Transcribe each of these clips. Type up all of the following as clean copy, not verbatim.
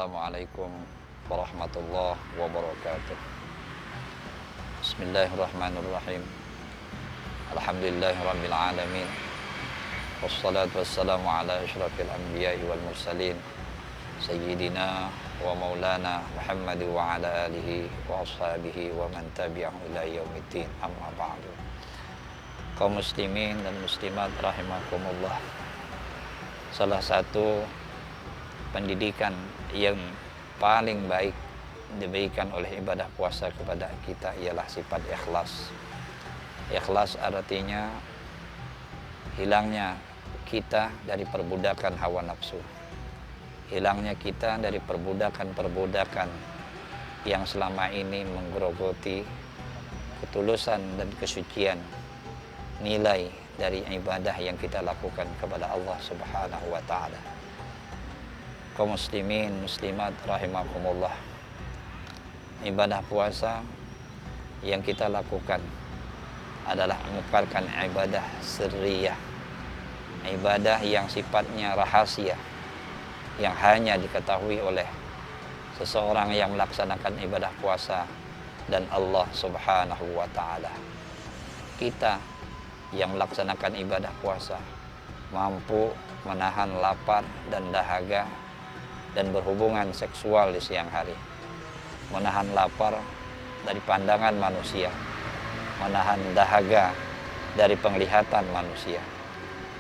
Assalamualaikum warahmatullahi wabarakatuh. Bismillahirrahmanirrahim. Alhamdulillahirabbil alamin. Wassalatu wassalamu ala asyrafil anbiya'i wal mursalin sayyidina wa maulana Muhammad wa ala alihi wa ashabihi wa man tabi'ahu ila yaumiddin. Amma ba'du. Kaum muslimin dan muslimat rahimakumullah. Salah satu pendidikan yang paling baik diberikan oleh ibadah puasa kepada kita ialah sifat ikhlas. Ikhlas artinya hilangnya kita dari perbudakan hawa nafsu, hilangnya kita dari perbudakan-perbudakan yang selama ini menggerogoti ketulusan dan kesucian nilai dari ibadah yang kita lakukan kepada Allah Subhanahu wa taala. Kaum muslimin muslimat rahimakumullah, ibadah puasa yang kita lakukan adalah merupakan ibadah sirriyah, ibadah yang sifatnya rahasia, yang hanya diketahui oleh seseorang yang melaksanakan ibadah puasa dan Allah Subhanahu wa taala. Kita yang melaksanakan ibadah puasa mampu menahan lapar dan dahaga dan berhubungan seksual di siang hari, menahan lapar dari pandangan manusia, menahan dahaga dari penglihatan manusia.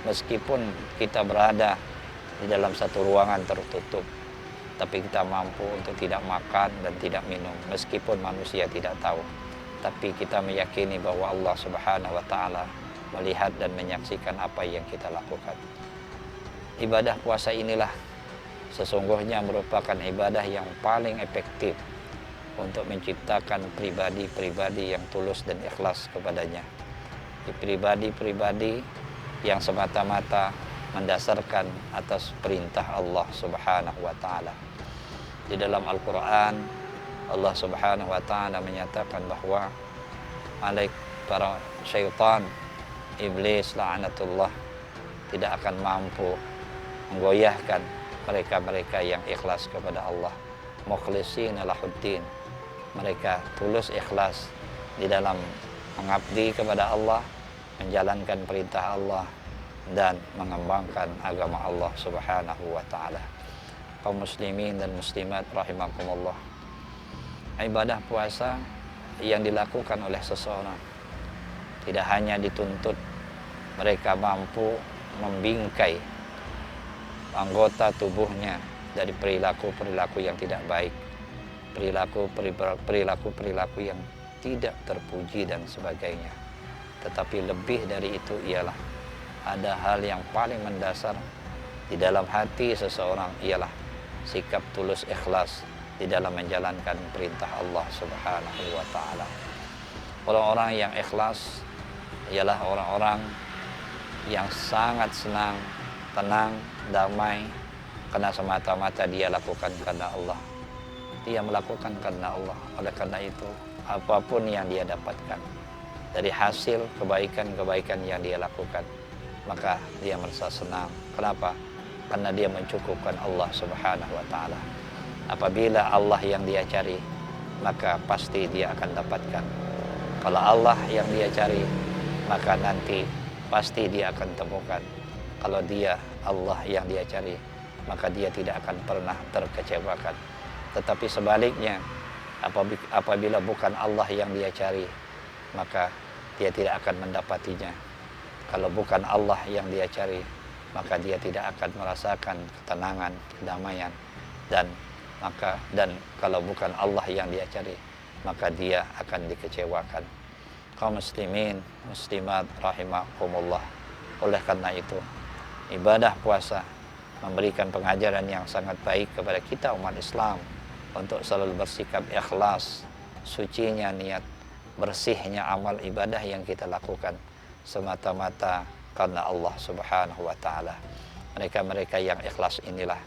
Meskipun kita berada di dalam satu ruangan tertutup, tapi kita mampu untuk tidak makan dan tidak minum, meskipun manusia tidak tahu. Tapi kita meyakini bahwa Allah Subhanahu wa taala melihat dan menyaksikan apa yang kita lakukan. Ibadah puasa inilah sesungguhnya merupakan ibadah yang paling efektif untuk menciptakan pribadi-pribadi yang tulus dan ikhlas kepadanya. Pribadi-pribadi yang semata-mata mendasarkan atas perintah Allah Subhanahu wa taala. Di dalam Al-Qur'an Allah Subhanahu wa taala menyatakan bahwa para syaitan, iblis la'anatullah, tidak akan mampu menggoyahkan mereka-mereka yang ikhlas kepada Allah, mukhlishina lahuddin. Mereka tulus ikhlas di dalam mengabdi kepada Allah, menjalankan perintah Allah dan mengembangkan agama Allah Subhanahu wa taala. Kaum muslimin dan muslimat rahimakumullah, ibadah puasa yang dilakukan oleh seseorang tidak hanya dituntut mereka mampu membingkai anggota tubuhnya dari perilaku-perilaku yang tidak baik, perilaku-perilaku yang tidak terpuji dan sebagainya. Tetapi lebih dari itu ialah ada hal yang paling mendasar di dalam hati seseorang, ialah sikap tulus ikhlas di dalam menjalankan perintah Allah Subhanahu wa taala. Orang-orang yang ikhlas ialah orang-orang yang sangat senang, tenang, damai, karena semata-mata dia lakukan karena Allah. Dia melakukan karena Allah. Oleh karena itu, apapun yang dia dapatkan dari hasil kebaikan-kebaikan yang dia lakukan, maka dia merasa senang. Kenapa? Karena dia mencukupkan Allah Subhanahu wa taala. Apabila Allah yang dia cari, maka pasti dia akan dapatkan. Kalau Allah yang dia cari, maka nanti pasti dia akan temukan. Kalau dia Allah yang dia cari, maka dia tidak akan pernah terkecewakan. Tetapi sebaliknya, apabila bukan Allah yang dia cari, maka dia tidak akan mendapatinya. Kalau bukan Allah yang dia cari, maka dia tidak akan merasakan ketenangan, kedamaian, dan kalau bukan Allah yang dia cari, maka dia akan dikecewakan. Kaum muslimin muslimat rahimakumullah, oleh karena itu ibadah puasa memberikan pengajaran yang sangat baik kepada kita umat Islam untuk selalu bersikap ikhlas, sucinya niat, bersihnya amal ibadah yang kita lakukan semata-mata karena Allah Subhanahu wa taala. Mereka-mereka yang ikhlas inilah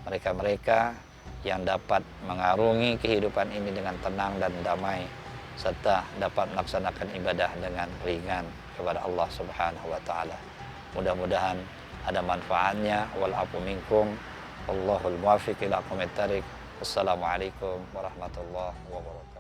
mereka-mereka yang dapat mengarungi kehidupan ini dengan tenang dan damai, serta dapat melaksanakan ibadah dengan ringan kepada Allah Subhanahu wa taala. Mudah-mudahan ada manfaatnya. Wal afu minkum Wallahul muwaffiq ila aqwamit thariq. Wassalamualaikum warahmatullahi wabarakatuh.